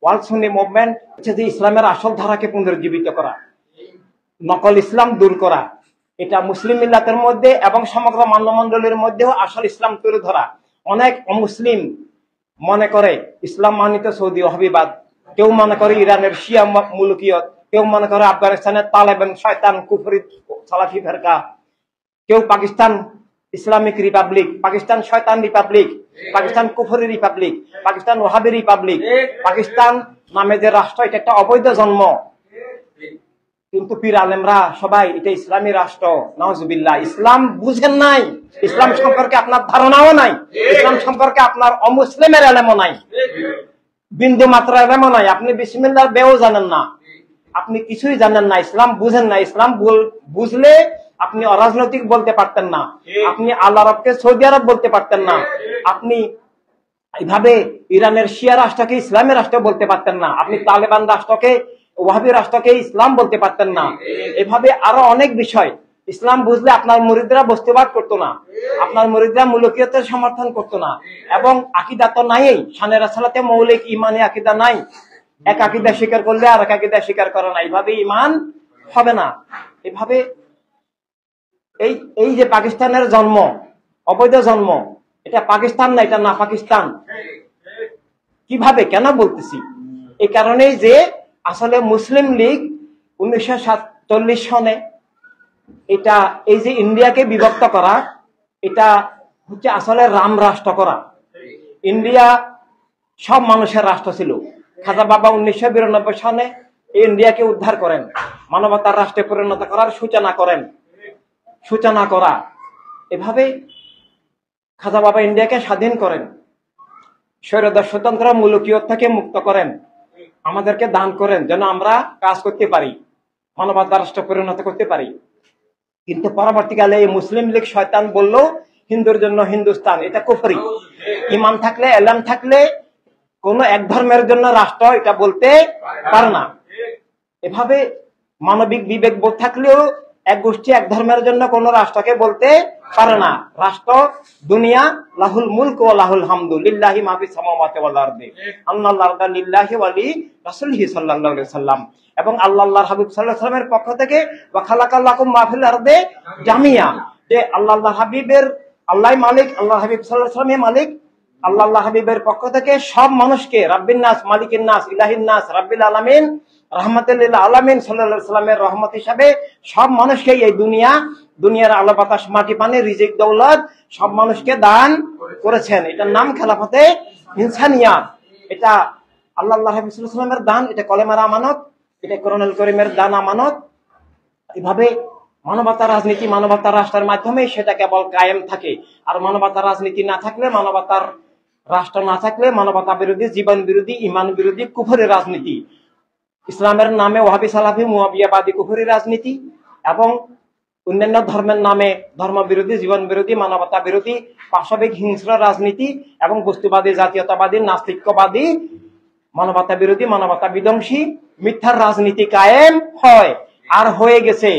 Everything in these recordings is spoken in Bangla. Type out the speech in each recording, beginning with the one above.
ওয়ার্ল্ড সুন্নি মুভমেন্ট হচ্ছে যে ইসলামের আসল ধারাকে পুনরুজ্জীবিত করা, নকল ইসলাম দূর করা, এটা মুসলিম মিল্লাতের মধ্যে এবং সমগ্র মানবমণ্ডলীর মধ্যেও আসল ইসলাম তুলে ধরা। অনেক অমুসলিম মনে করে ইসলাম মানিত সৌদি ওয়াহাবিবাদ, কেউ মনে করে ইরানের শিয়া মুলুকিয়ত, কেউ মনে করে আফগানিস্তানের তালেবান শয়তান কুফরি সালাফি ফেরকা, কেউ পাকিস্তান ইসলামিক রিপাবলিক, পাকিস্তান শয়তান রিপাবলিক, পাকিস্তান কুফরি রিপাবলিক, পাকিস্তান ওয়াহাবি রিপাবলিক, পাকিস্তান নামে যে রাষ্ট্র এটা একটা অবৈধ জন্ম। কিন্তু পীর আলেমরা সবাই এটা ইসলামী রাষ্ট্র। নাউজুবিল্লাহ, ইসলাম বুঝেন নাই, ইসলাম সম্পর্কে আপনার ধারণাও নাই, ইসলাম সম্পর্কে আপনার অমুসলিমের এলেমও নাই, বিন্দু মাত্র এলেমও নাই, আপনি বিসমিল্লাহর বেও জানেন না, আপনি কিছুই জানেন না, ইসলাম বুঝেন না। ইসলাম বুঝলে আপনি অরাজনৈতিক বলতে পারতেন না, আপনি আল্লাহ রবকে সৌদি আরব বলতে পারতেন না, আপনি এইভাবে ইরানের শিয়া রাষ্ট্রকে ইসলামের রাষ্ট্র বলতে পারতেন না, আপনি তালেবান রাষ্ট্রকে ওয়াহাবি রাষ্ট্রকে ইসলাম বলতে পারতেন না। এভাবে আরো অনেক বিষয় ইসলাম বুঝলে আপনার মুরিদরা বস্তুবাদ করতো না, আপনার মুরিদরা মুলুকিয়তের সমর্থন করতো না, এবং আকিদা তো নাই, শানে রাসালাতে মৌলিক ইমানে আকিদা নাই, এক আকিদা স্বীকার করলে আর এক আকিদা স্বীকার করে না, এইভাবে ইমান হবে না। এভাবে এই যে পাকিস্তানের জন্ম, অবৈধ জন্ম, এটা পাকিস্তান না, এটা না পাকিস্তান। কিভাবে কেন বলতেছি? এই কারণেই যে আসলে মুসলিম লীগ 1947 সনে এটা এই যে ইন্ডিয়াকে বিভক্ত করা, এটা হচ্ছে আসলে রাম রাষ্ট্র করা। ইন্ডিয়া সব মানুষের রাষ্ট্র ছিল। খাজা বাবা 1992 সনে এই ইন্ডিয়াকে উদ্ধার করেন, মানবতার রাষ্ট্রে পরিণত করার সূচনা করা। এভাবে খাজা বাবা ইন্ডিয়াকে স্বাধীন করেন, স্বৈরতার স্বতন্ত্র মুলুকিয়ত থেকে মুক্ত করেন, আমাদেরকে দান করেন যেন আমরা কাজ করতে পারি, মানবতার রাষ্ট্রে পরিণত করতে পারি। কিন্তু পরবর্তীকালে এই মুসলিম লীগ শয়তান বলল হিন্দুর জন্য হিন্দুস্তান, এটা কুফরি। ইমান থাকলে, এলাম থাকলে কোন এক ধর্মের জন্য রাষ্ট্র এটা বলতে পারে না। এভাবে মানবিক বিবেক বোধ থাকলেও এক গোষ্ঠী এক ধর্মের জন্য কোন রাষ্ট্রকে বলতে পারে না। রাষ্ট্র দুনিয়া লাহুল মুলক ওয়া লাহুল হামদু লিল্লাহি মা ফিস সামাওয়াতি ওয়াল আরদি, আল্লাহর রাদা লিল্লাহি ওয়া লি রাসূলিহি সাল্লাল্লাহু আলাইহি সাল্লাম, এবং আল্লাহর হাবিব সাল্লাল্লাহু আলাইহি সাল্লামের পক্ষ থেকে ওয়া খালাকাল্লাকুম মা ফিল আরদি জামিয়া, যে আল্লাহর হাবিবের আল্লাহই মালিক, আল্লাহর হাবিব সাল্লাল্লাহু আলাইহি সাল্লামই মালিক, আল্লাহর হাবিবের পক্ষ থেকে সব মানুষকে রাব্বিন নাস, মালিকিন নাস, ইলাহিন নাস, রাব্বিল আলামিন, রাহমাতুল লিল আলামিন সাল্লাল্লাহু আলাইহি সাল্লামের রহমত হিসাবে সব মানুষকে এই দুনিয়ার আলো বাতাস মাটি পানি রিজিক দৌলত সব মানুষকে দান করেছেন। এটার নাম খেলাফতে ইনসানিয়াত। এটা আল্লাহর হাবিব সাল্লাল্লাহু আলাইহি সাল্লামের দান, এটা কলেমার আমানত, এটা কোরআনুল কারীমের দান আমানত। এভাবে মানবতার রাজনীতি, মানবতার রাষ্ট্রের মাধ্যমে সেটা কেবল কায়েম থাকে। আর মানবতার রাজনীতি না থাকলে, মানবতার রাষ্ট্র না থাকলে মানবতা বিরোধী, জীবন বিরোধী, ইমান বিরোধী কুফরি রাজনীতি, ইসলামের নামে ওয়াহাবি সালাফি মুয়াবিয়াবাদী কুফরি রাজনীতি, এবং অন্যান্য ধর্মের নামে ধর্ম বিরোধী, জীবন বিরোধী, মানবতা বিরোধী, পাশবিক হিংস্র রাজনীতি, এবং বস্তুবাদী, জাতীয়তাবাদী, নাস্তিকবাদী, মানবতা বিরোধী, মানবতা বিধ্বংসী মিথ্যার রাজনীতি কায়েম হয় আর হয়ে গেছে।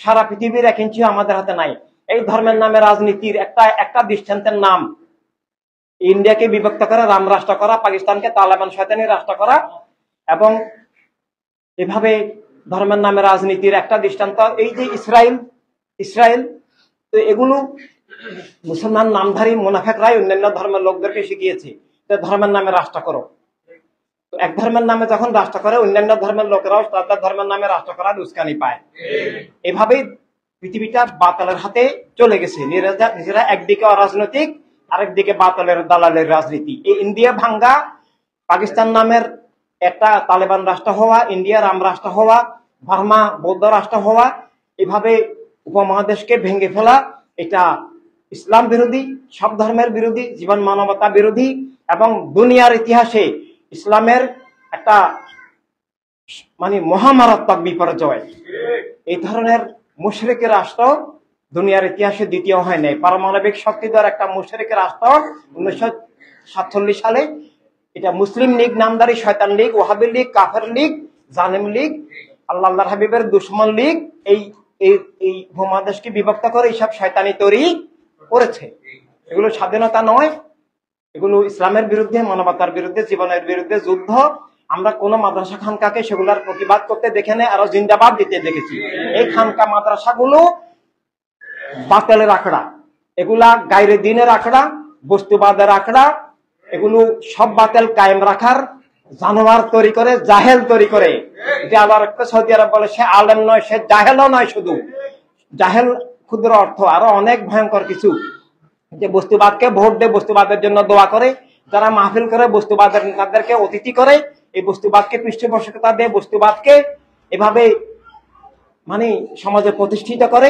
সারা পৃথিবীর এক ইঞ্চিও আমাদের হাতে নাই। এই ধর্মের নামে রাজনীতির একটা দৃষ্টান্তের নাম ইন্ডিয়াকে বিভক্ত করা, রাম রাষ্ট্র করা, পাকিস্তানকে তালেবান শয়তানি রাষ্ট্র করা, এবং এভাবে ধর্মের নামে রাজনীতির একটা দৃষ্টান্ত এই যে ইসরায়েল। তো এগুলো মুসলমান নামধারী মুনাফিকরাই অন্যান্য ধর্মের লোকদেরকে শিখিয়েছে যে ধর্মের নামে রাষ্ট্র করো। তো এক ধর্মের নামে যখন রাষ্ট্র করে, অন্যান্য ধর্মের লোকেরাও তাদের ধর্মের নামে রাষ্ট্র করার উস্কানি পায়। এভাবেই পৃথিবীটা বাতালের হাতে চলে গেছে। নিজেরা একদিকে অরাজনৈতিক, আরেকদিকে বাতালের দালালের রাজনীতি। এই ইন্ডিয়া ভাঙ্গা, পাকিস্তান নামের একটা তালেবান রাষ্ট্র হওয়া, ইন্ডিয়া রাম রাষ্ট্র হওয়া, বার্মা বৌদ্ধ রাষ্ট্র হওয়া, এভাবে উপমহাদেশকে ভেঙে ফেলা, এটা ইসলাম বিরোধী, সব ধর্মের বিরোধী, জীবন মানবতা বিরোধী, এবং দুনিয়ার ইতিহাসে ইসলামের একটা মহামারাত্মক বিপর্যয়। এই ধরনের মুশরিক রাষ্ট্র দুনিয়ার ইতিহাসে দ্বিতীয় হয় নাই। পারমাণবিক শক্তিধর একটা মুশরিক রাষ্ট্র 1947 সালে, এটা মুসলিম লীগ নামধারী শয়তান লীগ, ওয়াহাবি লীগ, কাফের লীগ, জালিম লীগ, আল্লাহর হাবিবের দুশমন লীগ এই উপমহাদেশকে বিভক্ত করে এইসব শয়তানি তৈরি করেছে। এগুলো স্বাধীনতা নয়, এগুলো ইসলামের বিরুদ্ধে, মানবতার বিরুদ্ধে, জীবনের বিরুদ্ধে যুদ্ধ। আমরা কোন মাদ্রাসা খানকাকে সেগুলার প্রতিবাদ করতে দেখে নেই, আরো জিন্দাবাদ দিতে দেখেছি। এই খানকা মাদ্রাসাগুলো বাতিলের আখড়া, এগুলা গায়রে দিনের আখড়া, বস্তুবাদের আখড়া, এগুলো সব বাতিল কায়েম রাখার জানোয়ার তৈরি করে, জাহেল তৈরি করে। যে আবার একটা সৌদি আরব বলে সে আলেম নয়, সে জাহেলও নয়, শুধু জাহেল ক্ষুদ্র অর্থ, আরো অনেক ভয়ঙ্কর কিছু। যে বস্তুবাদকে ভোট দিয়ে বস্তুবাদের জন্য দোয়া করে, যারা মাহফিল করে বস্তুবাদের নেতাদেরকে অতিথি করে, এই বস্তুবাদকে পৃষ্ঠপোষকতা দিয়ে বস্তুবাদকে এভাবে মানে সমাজে প্রতিষ্ঠিত করে,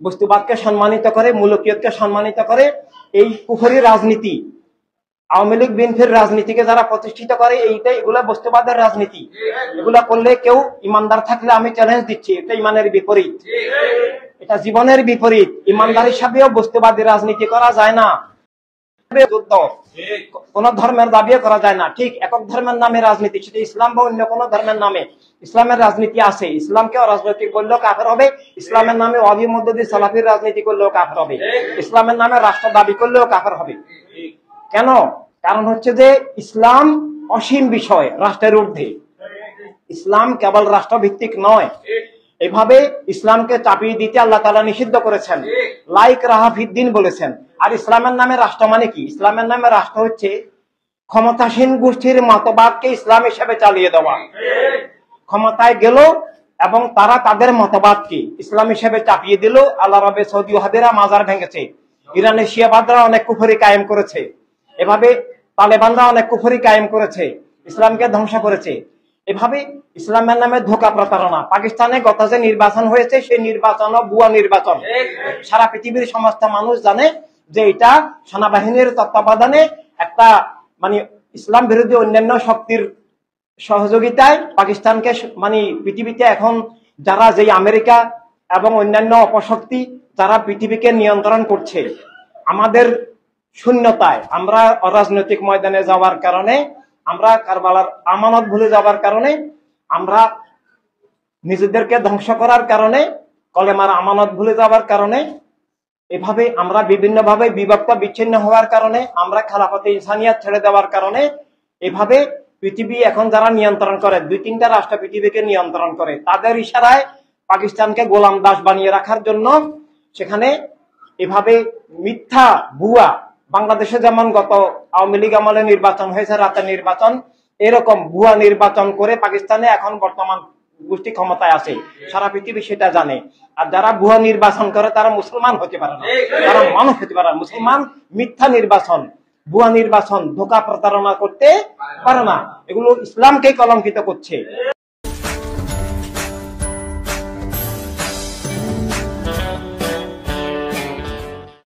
বস্তুবাদকে সম্মানিত করে, মূলকীয়তকে সম্মানিত করে। এই কুফরি রাজনীতি, আওয়ামী লীগ বিএনপির রাজনীতিকে যারা প্রতিষ্ঠিত করে, এইটাই এগুলা বস্তুবাদের রাজনীতি। এগুলা করলে কেউ ইমানদার থাকলে আমি চ্যালেঞ্জ দিচ্ছি, এটা ইমানের বিপরীত, এটা জীবনের বিপরীত। ইমানদার হিসাবেও বস্তুবাদী রাজনীতি করা যায় না, যুদ্ধ কোন ধর্মের দাবিও করা যায় না। ঠিক একক ধর্মের নামে রাজনীতি, সেটা ইসলাম বা অন্য কোন ধর্মের নামে ইসলামের রাজনীতি আছে, ইসলামকে অরাজনৈতিক বললেও কাফের হবে। ইসলামের নামে ওয়াহাবি মুদ্দাদি সালাফির রাজনীতি করলেও কাফের হবে। ইসলামের নামে রাষ্ট্র দাবি করলেও কাফের হবে। কেন? কারণ হচ্ছে যে ইসলাম অসীম বিষয়, রাষ্ট্রের ঊর্ধ্বে। ইসলাম কেবল রাষ্ট্রভিত্তিক নয়, এভাবে ইসলামকে চাপিয়ে দিতে আল্লাহ তাআলা নিষিদ্ধ করেছেন, লাইক রাহাফিদ্দিন বলেছেন। আর ইসলামের নামে রাষ্ট্র মানে কি? ইসলামের নামে রাষ্ট্র হচ্ছে ক্ষমতাসীন গোষ্ঠীর মতবাদকে ইসলাম হিসেবে চালিয়ে দেওয়া। ক্ষমতায় গেল এবং তারা তাদের মতবাদকে ইসলাম হিসেবে চাপিয়ে দিল। আল্লাহ রবে সৌদি ওয়াহাবিরা মাজার ভেঙেছে, ইরানের শিয়াবাদরা অনেক কুফরি কায়েম করেছে, এভাবে তালেবানরা অনেক কুফরি কায়েম করেছে, ইসলামকে ধ্বংস করেছে। এভাবে ইসলামের নামে ধোঁকা প্রতারণা। পাকিস্তানে গত যে নির্বাচন হয়েছে, সেই নির্বাচন ভুয়া নির্বাচন। সারা পৃথিবীর সমস্ত মানুষ জানে যে এটা সেনাবাহিনীর তত্ত্বাবধানে একটা মানে ইসলাম বিরোধী অন্যান্য শক্তির সহযোগিতায় পাকিস্তানকে মানে পৃথিবীতে এখন যারা যে আমেরিকা এবং অন্যান্য অপশক্তি যারা পৃথিবীকে নিয়ন্ত্রণ করছে, আমাদের শূন্যতায় আমরা অরাজনৈতিক ময়দানে যাওয়ার কারণে, আমরা কারবালার আমানত ভুলে যাওয়ার কারণে, আমরা নিজেদেরকে ধ্বংস করার কারণে, কলেমার আমানত ভুলে যাওয়ার কারণে, এভাবে আমরা বিভিন্নভাবে বিভক্ত বিচ্ছিন্ন হওয়ার কারণে, আমরা খেলাফতে ইনসানিয়াত ছেড়ে দেওয়ার কারণে, এভাবে পৃথিবী এখন যারা নিয়ন্ত্রণ করে, 2-3টা রাষ্ট্র পৃথিবীকে নিয়ন্ত্রণ করে, তাদের ইশারায় পাকিস্তানকে গোলাম দাস বানিয়ে রাখার জন্য সেখানে এভাবে মিথ্যা ভুয়া, বাংলাদেশে যেমন গত আওয়ামী লীগ আমলে নির্বাচন হয়েছে, রাতের নির্বাচন, এরকম ভুয়া নির্বাচন করে পাকিস্তানে এখন বর্তমান গোষ্ঠী ক্ষমতায় আছে, সারা পৃথিবী সেটা জানে। আর যারা ভুয়া নির্বাচন করে তারা মুসলমান হতে পারে না, তারা মানুষ হতে পারে না। মুসলমান মিথ্যা নির্বাচন, ভুয়া নির্বাচন, ধোঁকা প্রতারণা করতে পারে না। এগুলো ইসলামকে কলঙ্কিত করছে।